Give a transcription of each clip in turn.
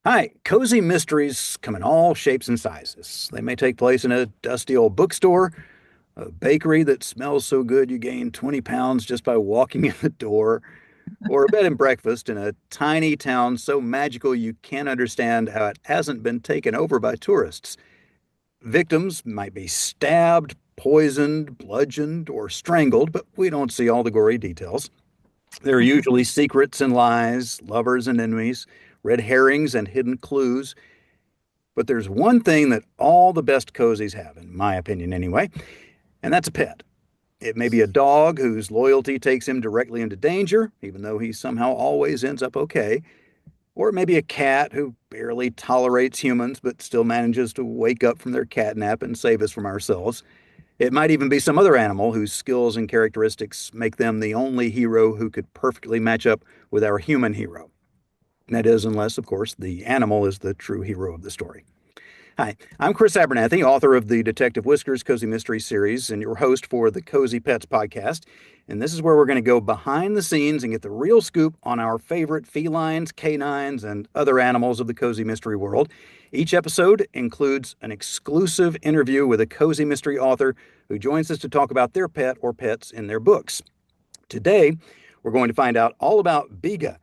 Hi, cozy mysteries come in all shapes and sizes. They may take place in a dusty old bookstore, a bakery that smells so good you gain 20 pounds just by walking in the door, or a bed and breakfast in a tiny town so magical you can't understand how it hasn't been taken over by tourists. Victims might be stabbed, poisoned, bludgeoned, or strangled, but we don't see all the gory details. There are usually secrets and lies, lovers and enemies, red herrings and hidden clues. But there's one thing that all the best cozies have, in my opinion anyway, and that's a pet. It may be a dog whose loyalty takes him directly into danger, even though he somehow always ends up okay. Or it may be a cat who barely tolerates humans but still manages to wake up from their catnap and save us from ourselves. It might even be some other animal whose skills and characteristics make them the only hero who could perfectly match up with our human hero. That is, unless, of course, the animal is the true hero of the story. Hi, I'm Chris Abernathy, author of the Detective Whiskers Cozy Mystery Series, and your host for the Cozy Pets podcast. And this is where we're going to go behind the scenes and get the real scoop on our favorite felines, canines, and other animals of the cozy mystery world. Each episode includes an exclusive interview with a cozy mystery author who joins us to talk about their pet or pets in their books. Today, we're going to find out all about Biga,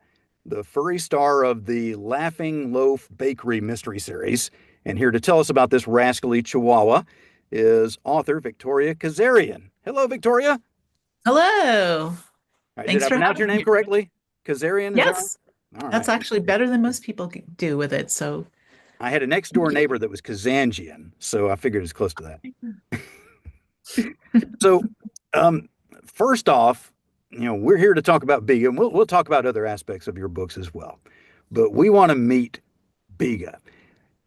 the furry star of the Laughing Loaf Bakery mystery series. And here to tell us about this rascally chihuahua is author Victoria Kazarian. Hello, Victoria. Hello. All right, did Thanks I for pronounce your having name me. correctly? Kazarian, is that right? Yes, All that's right. actually better than most people do with it. So I had a next door thank you. neighbor that was Kazanjian, so I figured it's close to that. So, um, first off, we're here to talk about Biga, and we'll talk about other aspects of your books as well. But we want to meet Biga.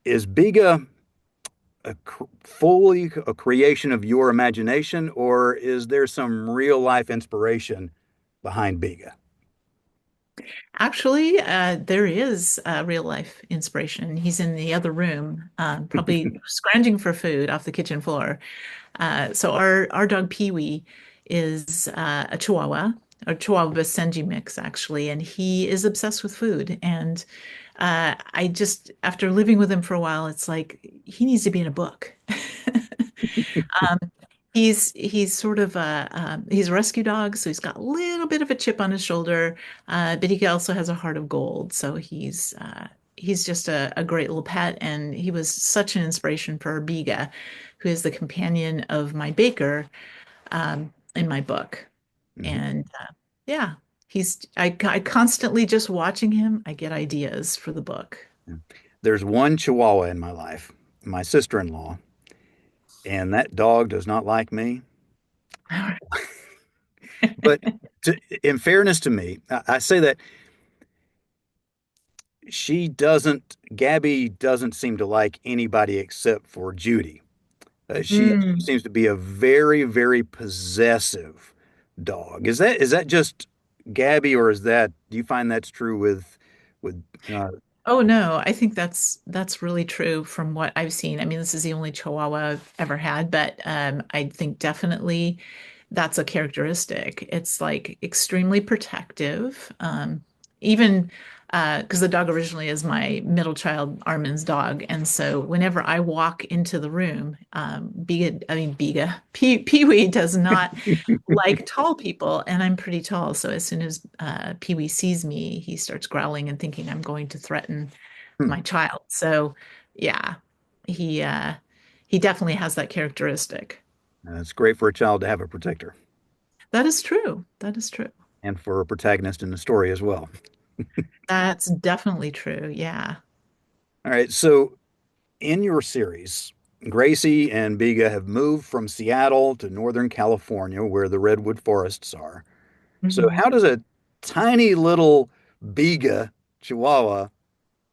Is Biga fully a creation of your imagination, or is there some real life inspiration behind Biga? Actually, there is real life inspiration. He's in the other room, probably scrounging for food off the kitchen floor. So our dog Pee-wee is a Chihuahua Basenji mix actually, and he is obsessed with food. And I just, after living with him for a while, it's like he needs to be in a book. Um, he's sort of he's a rescue dog, so he's got a little bit of a chip on his shoulder, but he also has a heart of gold. So he's just a great little pet, and he was such an inspiration for Biga, who is the companion of my baker in my book. Mhm. And yeah, I constantly just watching him, I get ideas for the book. There's one Chihuahua in my life, my sister-in-law, and that dog does not like me. But in fairness to me, I say that Gabby doesn't seem to like anybody except for Judy. She Mm. seems to be a very, very possessive dog. Is that just Gabby, or do you find that's true with uh, Oh no, I think that's really true from what I've seen. I mean, this is the only Chihuahua I've ever had, but I think definitely that's a characteristic. It's like extremely protective. Even because the dog originally is my middle child Armin's dog, and so whenever I walk into the room, Pee-wee does not like tall people, and I'm pretty tall. So as soon as Pee-wee sees me, he starts growling and thinking I'm going to threaten hmm, my child. So yeah, he uh, he definitely has that characteristic. it's great for a child to have a protector That is true. That is true. and for a protagonist in the story as well. That's definitely true. Yeah. All right, so in your series, Gracie and Biga have moved from Seattle to Northern California, where the redwood forests are. So, Mhm. how does a tiny little Biga Chihuahua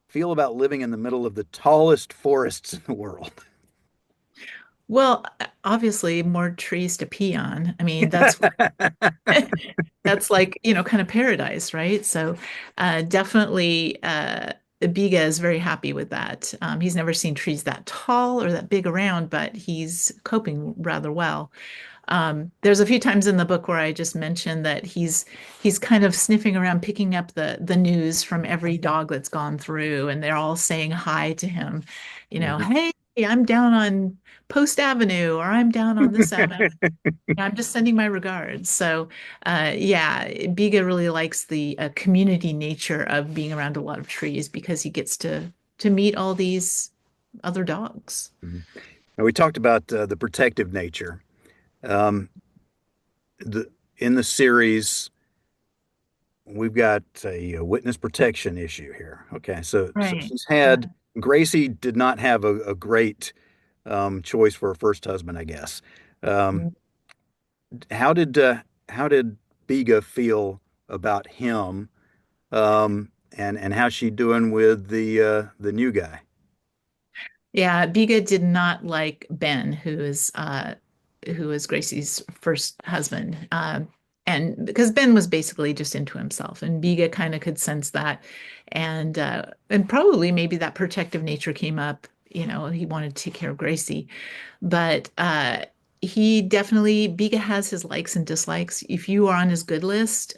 feel about living in the middle of the tallest forests in the world? Well, obviously more trees to pee on. I mean, that's like, kind of paradise, right? So, definitely, Biga is very happy with that. He's never seen trees that tall or that big around, but he's coping rather well. There's a few times in the book where I just mentioned that he's kind of sniffing around, picking up the news from every dog that's gone through, and they're all saying hi to him. Mhm. Hey, I'm down on Post Avenue, or I'm down on this avenue. I'm just sending my regards. So, yeah, Biga really likes the community nature of being around a lot of trees because he gets to meet all these other dogs. Mhm. Now, we talked about the protective nature. Um, the in the series, we've got a witness protection issue here. Okay, so Right. she's had Gracie did not have a great choice for her first husband, I guess. Um, how did how did Biga feel about him? And how's she doing with the new guy? Yeah, Biga did not like Ben, who is Gracie's first husband. And because Ben was basically just into himself, and Biga kind of could sense that. And probably maybe that protective nature came up, he wanted to take care of Gracie. But he definitely, Biga has his likes and dislikes. If you are on his good list,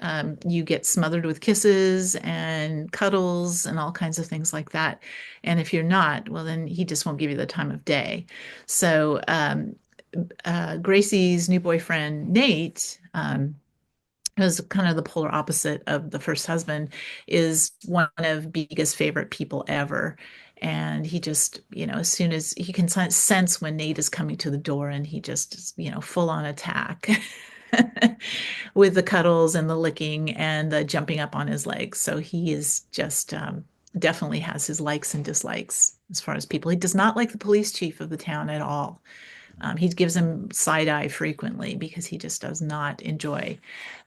you get smothered with kisses and cuddles and all kinds of things like that. And if you're not, well, then he just won't give you the time of day. So Gracie's new boyfriend, Nate, who's kind of the polar opposite of the first husband, is one of Biga's favorite people ever. And he just, as soon as he can sense when Nate is coming to the door, and he just is, full on attack with the cuddles and the licking and the jumping up on his legs. So he is just definitely has his likes and dislikes as far as people. He does not like the police chief of the town at all. He gives him side eye frequently because he just does not enjoy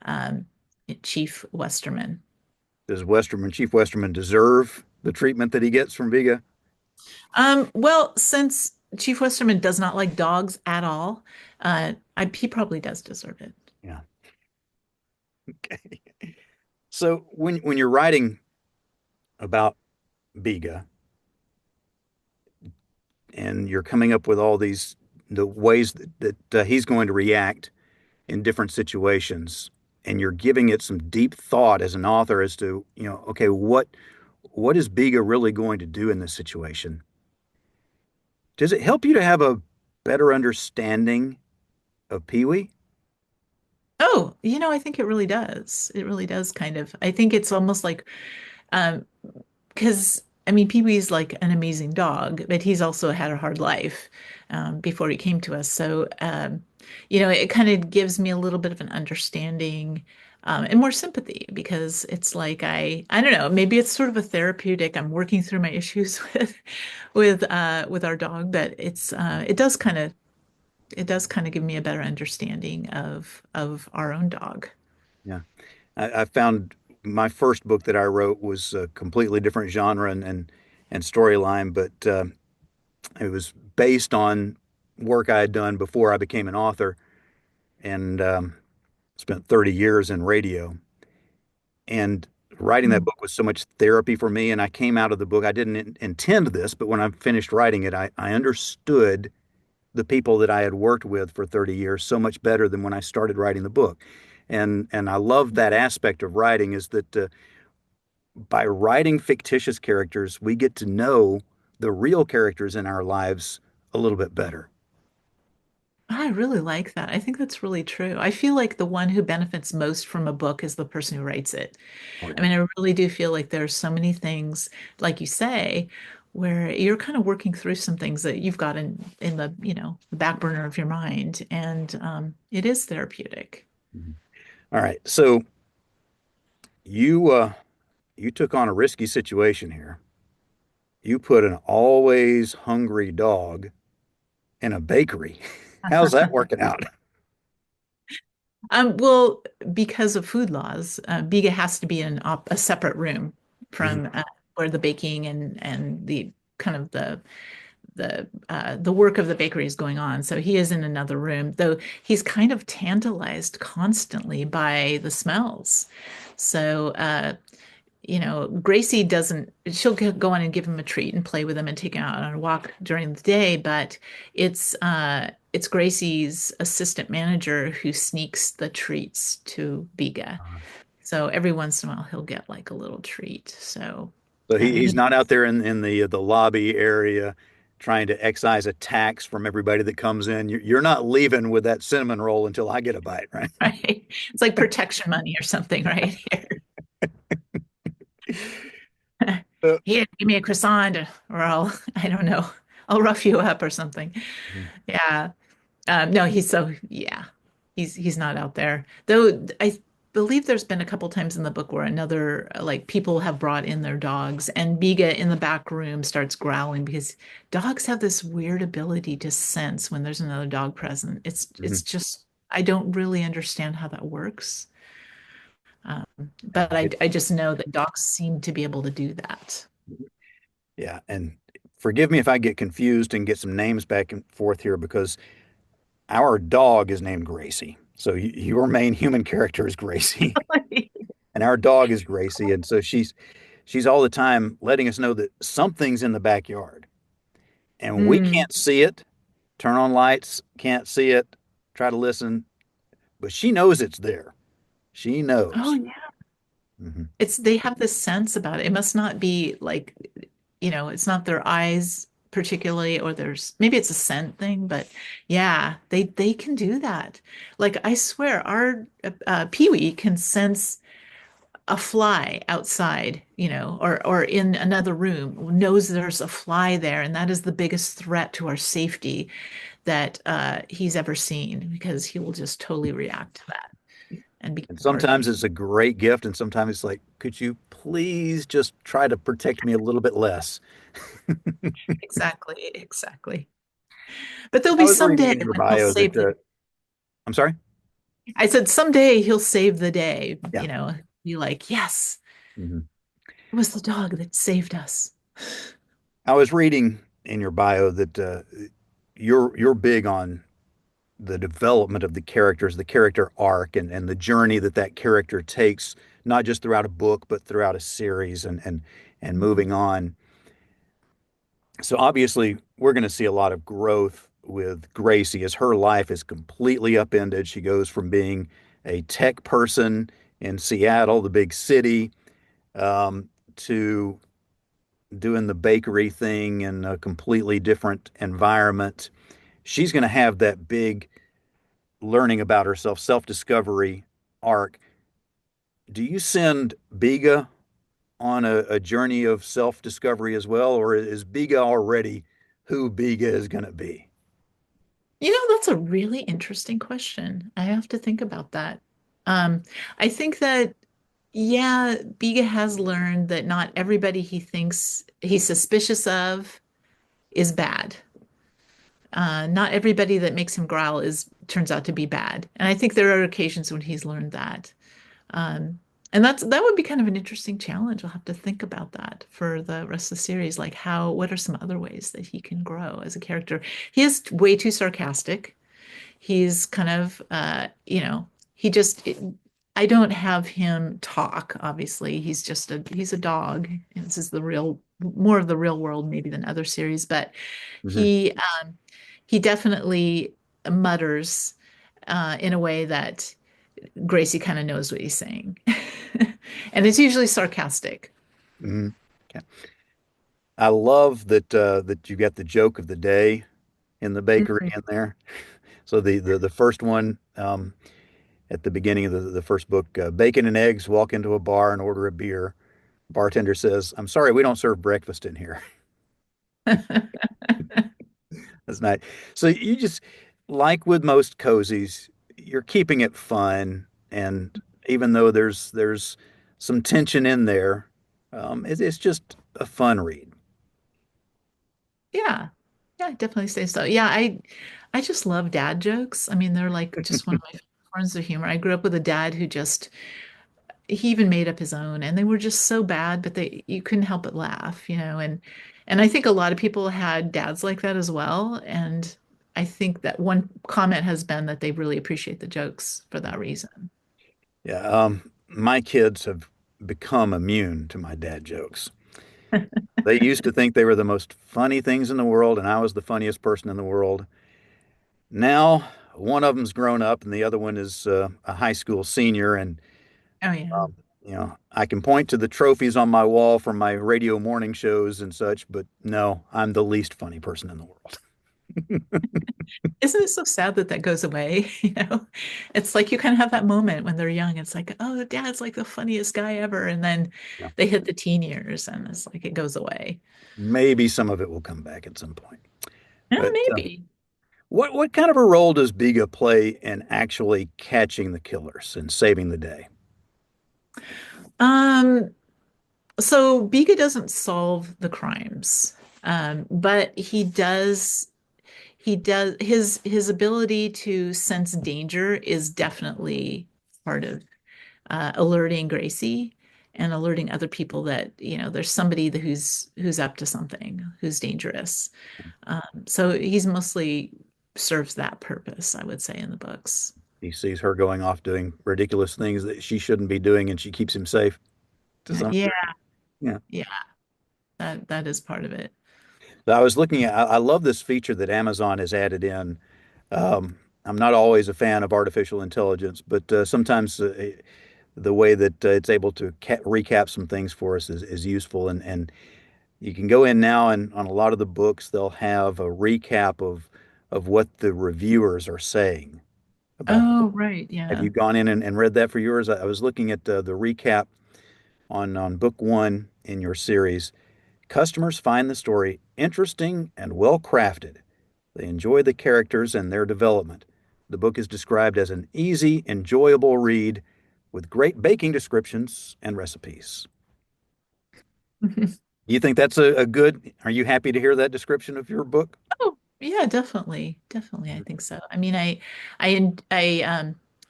um, Chief Westerman. Does Chief Westerman deserve the treatment that he gets from Viga? Well, since Chief Westerman does not like dogs at all, he probably does deserve it. Yeah. Okay. So when you're writing about Biga and you're coming up with all the ways that he's going to react in different situations, and you're giving it some deep thought as an author as to, okay, what is Biga really going to do in this situation? Does it help you to have a better understanding of Pee Wee? Oh, I think it really does. It really does kind of. I think it's almost like um, because I mean, Pee Wee's like an amazing dog, but he's also had a hard life before he came to us. So, it kind of gives me a little bit of an understanding and more sympathy because it's like I don't know, maybe it's sort of a therapeutic. I'm working through my issues with our dog, but it does kind of give me a better understanding of our own dog. Yeah. I found my first book that I wrote was a completely different genre and storyline, but it was based on work I had done before I became an author and spent 30 years in radio. And writing that Mm. book was so much therapy for me. And I came out of the book, I didn't intend this, but when I finished writing it, I understood the people that I had worked with for 30 years so much better than when I started writing the book. And I love that aspect of writing is that by writing fictitious characters, we get to know the real characters in our lives a little bit better. I really like that. I think that's really true. I feel like the one who benefits most from a book is the person who writes it. Oh, I yeah. mean, I really do feel like there's so many things, like you say, where you're kind of working through some things that you've got in the, the back burner of your mind, and it is therapeutic. Mhm. All right. So you took on a risky situation here. You put an always hungry dog in a bakery. How's that working out? Well, because of food laws, Biga has to be in a separate room Mhm. from where the baking and the kind of the work of the bakery is going on. So he is in another room, though he's kind of tantalized constantly by the smells. So Gracie doesn't, she'll go on and give him a treat and play with him and take him out on a walk during the day, but it's Gracie's assistant manager who sneaks the treats to Biga. Uh, So every once in a while he'll get like a little treat. So So he's he not out there in the lobby area trying to excise a tax from everybody that comes in. You're not leaving with that cinnamon roll until I get a bite, right? right? It's like protection money or something right here. Uh, Here, give me a croissant or I don't know, I'll rough you up or something. mhm, Yeah. No, yeah, he's not out there. Though I believe there's been a couple times in the book where like people have brought in their dogs and Biga in the back room starts growling because dogs have this weird ability to sense when there's another dog present. It's mhm. just I don't really understand how that works. Um, Yeah, but I just know that dogs seem to be able to do that. yeah, and forgive me if I get confused and get some names back and forth here because our dog is named Gracie. So your main human character is Gracie, and our dog is Gracie, and so she's all the time letting us know that something's in the backyard, and we Mm. can't see it. Turn on lights, can't see it. Try to listen, but she knows it's there. She Oh knows. yeah. Hmm. They have this sense about it. It must not be like, it's not their eyes particularly, or there's maybe it's a scent thing, but yeah, they can do that. Like I swear, our Pee-wee can sense a fly outside, or in another room, knows there's a fly there, and that is the biggest threat to our safety that he's ever seen because he will just totally react to that and begin And sometimes barking. it's a great gift, and sometimes it's like, could you please just try to protect me a little bit less? Exactly, exactly. But there'll I be was reading someday in your when he'll bio that, save the. I'm sorry? I said someday he'll save the day. Yeah. Be like, yes, Mhm. it was the dog that saved us. I was reading in your bio that you're big on the development of the characters, the character arc, and the journey that that character takes, not just throughout a book, but throughout a series and moving on. So obviously, we're going to see a lot of growth with Gracie as her life is completely upended. She goes from being a tech person in Seattle, the big city, to doing the bakery thing in a completely different environment. She's going to have that big learning about herself, self-discovery arc. Do you send Biga on a journey of self-discovery as well, or is Biga already who Biga is going to be? That's a really interesting question. I have to think about that. Um, I think that, yeah, Biga has learned that not everybody he thinks he's suspicious of is bad. Not everybody that makes him growl is turns out to be bad. And I think there are occasions when he's learned that. Um, and that would be kind of an interesting challenge. I'll have to think about that for the rest of the series. Like what are some other ways that he can grow as a character? He is way too sarcastic. He's kind of, he just, I don't have him talk, obviously. He's a dog. This is more of the real world maybe than other series, but Mhm. he, he definitely mutters, in a way that Gracie kind of knows what he's saying. And it's usually sarcastic. Mhm. Okay. I love that you got the joke of the day in the bakery Mhm. in there. So the first one at the beginning of the first book, bacon and eggs walk into a bar and order a beer. Bartender says, "I'm sorry, we don't serve breakfast in here." That's nice. So you just like with most cozies, you're keeping it fun, and even though there's some tension in there, it's just a fun read. Yeah. Yeah, I definitely say so. Yeah, I just love dad jokes. I mean, they're like just one of my favorite forms of humor. I grew up with a dad who just he even made up his own and they were just so bad, but they you couldn't help but laugh, and I think a lot of people had dads like that as well. And I think that one comment has been that they really appreciate the jokes for that reason. Yeah, my kids have. become immune to my dad jokes. They used to think they were the most funny things in the world, and I was the funniest person in the world. Now, one of them's grown up, and the other one is a high school senior, and Oh yeah. um, I can point to the trophies on my wall from my radio morning shows and such, but no, I'm the least funny person in the world. Isn't it so sad that that goes away? It's like you kind of have that moment when they're young. It's like, oh, dad's like the funniest guy ever. And then Yeah. they hit the teen years and it's like it goes away. Maybe some of it will come back at some point. Yeah, But maybe. what kind of a role does Biga play in actually catching the killers and saving the day? Um, so Biga doesn't solve the crimes, but he does his ability to sense danger is definitely part of alerting Gracie and alerting other people that, there's somebody who's up to something, who's dangerous. So he's mostly serves that purpose, I would say, in the books. He sees her going off doing ridiculous things that she shouldn't be doing, and she keeps him safe to some Yeah, degree. Yeah. yeah, that is part of it. So I was looking at, I love this feature that Amazon has added in. I'm not always a fan of artificial intelligence, but sometimes the way that it's able to recap some things for us is useful. And you can go in now, and on a lot of the books, they'll have a recap of what the reviewers are saying about the book. Oh, right, Have yeah. you gone in and read that for yours? I was looking at the recap on book one in your series. Customers find the story interesting and well crafted. They enjoy the characters and their development. The book is described as an easy, enjoyable read with great baking descriptions and recipes. You think that's a good? Are you happy to hear that description of your book? Oh, yeah, definitely. Definitely, I think so. I mean, I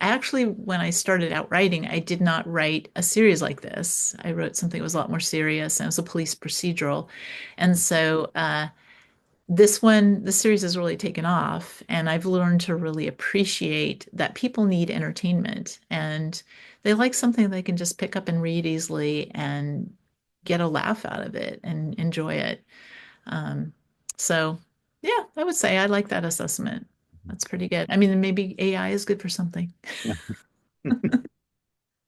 actually, when I started out writing, I did not write a series like this. I wrote something that was a lot more serious and it was a police procedural. And so this one, the series has really taken off, and I've learned to really appreciate that people need entertainment and they like something they can just pick up and read easily and get a laugh out of it and enjoy it. Um, so yeah, I would say I like that assessment. That's pretty good. I mean, maybe AI is good for something. Yeah.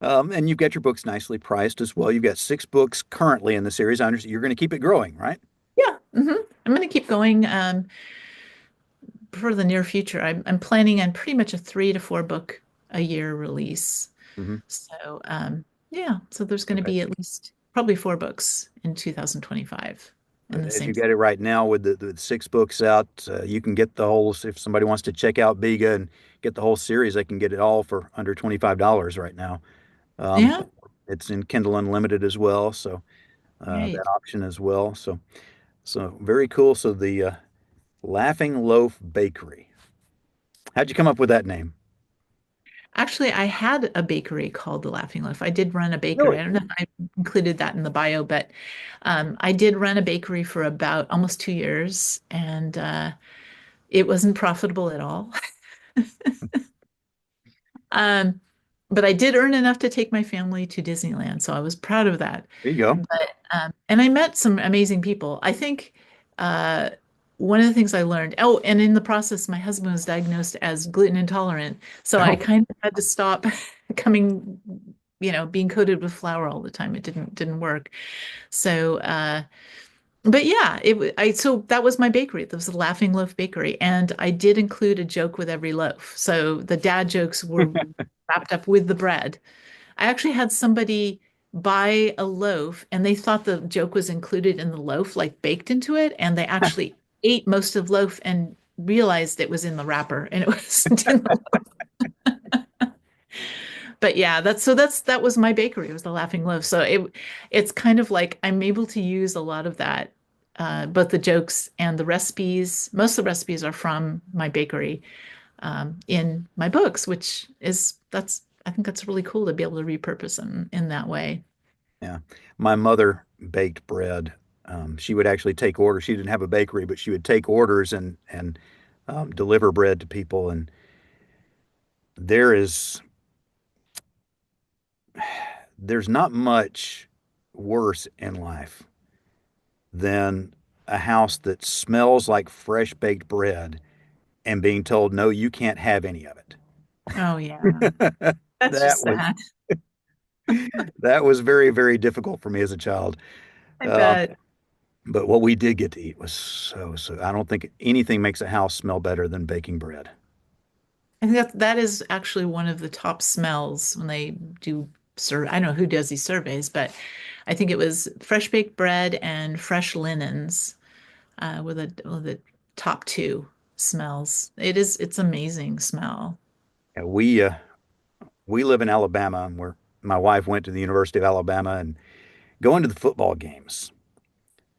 And you've got your books nicely priced as well. You've got six books currently in the series. I understand you're going to keep it growing, right? Yeah, I'm going to keep going for the near future. I'm planning on pretty much a 3 to 4 book a year release. Hmm. So yeah, so there's going to Okay. be at least probably 4 books in 2025 in But the as you same. get it right now with the six books out, you can get the whole, if somebody wants to check out Biga and get the whole series, they can get it all for under $25 right now. Um, Yeah, it's in Kindle Unlimited as well, so that right. option as well. So very cool. So the Laughing Loaf Bakery. How'd you come up with that name? Actually, I had a bakery called the Laughing Loaf. I did run a bakery. Really? I don't know if I included that in the bio, but I did run a bakery for about almost 2 years, and it wasn't profitable at all. Um, but I did earn enough to take my family to Disneyland, so I was proud of that. There you go. But and I met some amazing people. I think uh, one of the things I learned, oh, and in the process, my husband was diagnosed as gluten intolerant, so I Oh, kind of had to stop coming, being coated with flour all the time. It didn't work. So, but yeah, so that was my bakery. That was the Laughing Loaf Bakery, and I did include a joke with every loaf. So the dad jokes were wrapped up with the bread. I actually had somebody buy a loaf and they thought the joke was included in the loaf, like baked into it, and they actually ate most of the loaf and realized it was in the wrapper and it wasn't in the but yeah, that was my bakery. It was the Laughing Loaf. So it's kind of like I'm able to use a lot of that, both the jokes and the recipes. Most of the recipes are from my bakery in my books, which is that's I think that's really cool to be able to repurpose them in that way. yeah. My mother baked bread. She would actually take orders. She didn't have a bakery, but she would take orders and deliver bread to people. And there is there's not much worse in life than a house that smells like fresh baked bread and being told, no, you can't have any of it. Oh yeah. That's That just was sad. that was very, very difficult for me as a child. I Uh, bet. but what we did get to eat was so. I don't think anything makes a house smell better than baking bread. I think that is actually one of the top smells when they do I don't know who does these surveys, but I think it was fresh baked bread and fresh linens were the top two smells. It's amazing smell. Yeah, we live in Alabama, and where my wife went to the University of Alabama, and going to the football games.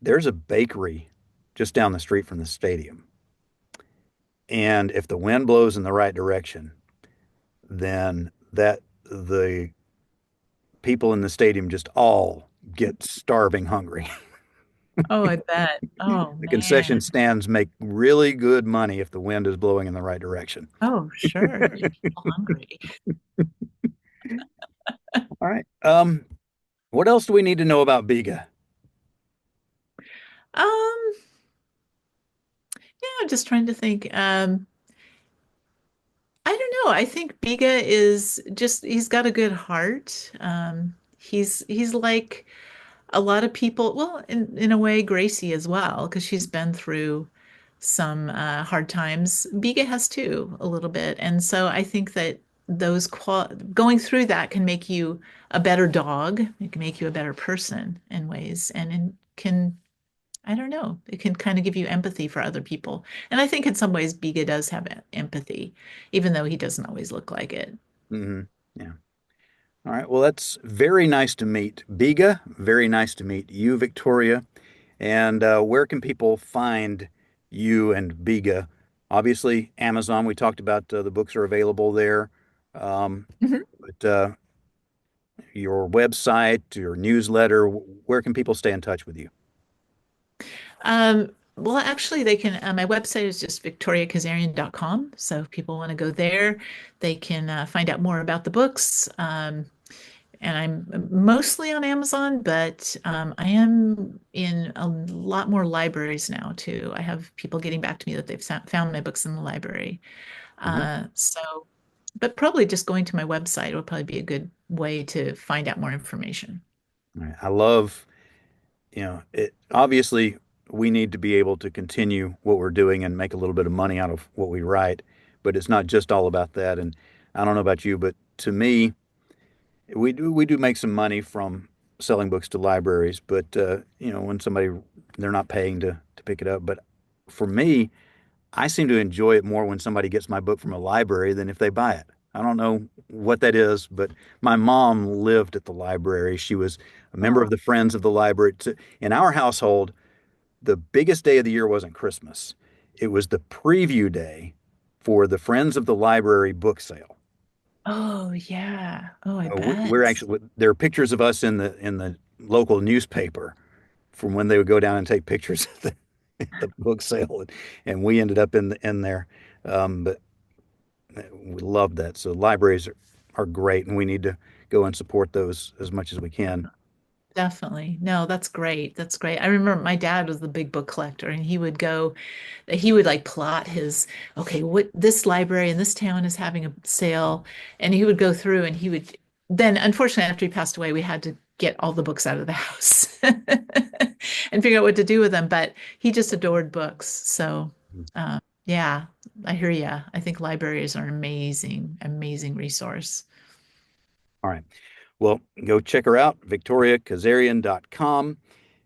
There's a bakery just down the street from the stadium. And if the wind blows in the right direction, then that the people in the stadium just all get starving hungry. Oh, I bet. Oh The concession man. stands make really good money if the wind is blowing in the right direction. Oh, sure. Get people hungry. All right. What else do we need to know about Biga? Um, yeah, I'm just trying to think. I don't know. I think Biga is just he's got a good heart. He's like a lot of people, well, in a way, Gracie as well, because she's been through some hard times. Biga has too, a little bit. And so I think that going through that can make you a better dog. It can make you a better person in ways, and can I don't know. It can kind of give you empathy for other people. And I think in some ways Biga does have empathy, even though he doesn't always look like it. Hmm. Yeah. All right. Well, that's very nice to meet Biga. Very nice to meet you, Victoria. And where can people find you and Biga? Obviously, Amazon. We talked about the books are available there. Mhm. But your website, your newsletter, where can people stay in touch with you? Well, actually, they can. My website is just victoriakazarian.com. So if people want to go there, they can find out more about the books. And I'm mostly on Amazon, but I am in a lot more libraries now too. I have people getting back to me that they've found my books in the library. Mhm. But probably just going to my website will probably be a good way to find out more information. All right. I love, it obviously we need to be able to continue what we're doing and make a little bit of money out of what we write, but it's not just all about that. And I don't know about you, but to me, we do make some money from selling books to libraries, but when somebody they're not paying to pick it up. But for me, I seem to enjoy it more when somebody gets my book from a library than if they buy it. I don't know what that is, but my mom lived at the library. She was a member of Oh, the Friends of the Library. In our household, the biggest day of the year wasn't Christmas. It was the preview day for the Friends of the Library book sale. oh yeah. Oh, I We're bet. actually there are pictures of us in the local newspaper from when they would go down and take pictures of the book sale, and we ended up in there. But we love that. So libraries are great, and we need to go and support those as much as we can. Definitely. No, that's great. That's great. I remember my dad was the big book collector and he would like plot okay, what this library in this town is having a sale. And he would go through and then unfortunately, after he passed away, we had to get all the books out of the house and figure out what to do with them. But he just adored books. So, yeah, I hear you. I think libraries are an amazing, amazing resource. All right. Well, go check her out, victoriakazarian.com.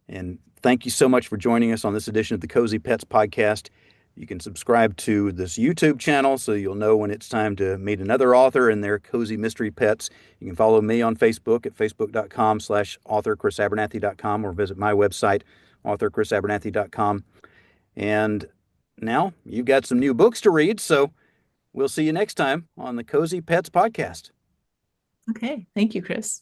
And thank you so much for joining us on this edition of the Cozy Pets podcast. You can subscribe to this YouTube channel so you'll know when it's time to meet another author and their cozy mystery pets. You can follow me on Facebook at facebook.com/author chrisabernathy.com or visit my website, authorchrisabernathy.com. And now you've got some new books to read, so we'll see you next time on the Cozy Pets podcast. Okay. Thank you, Chris.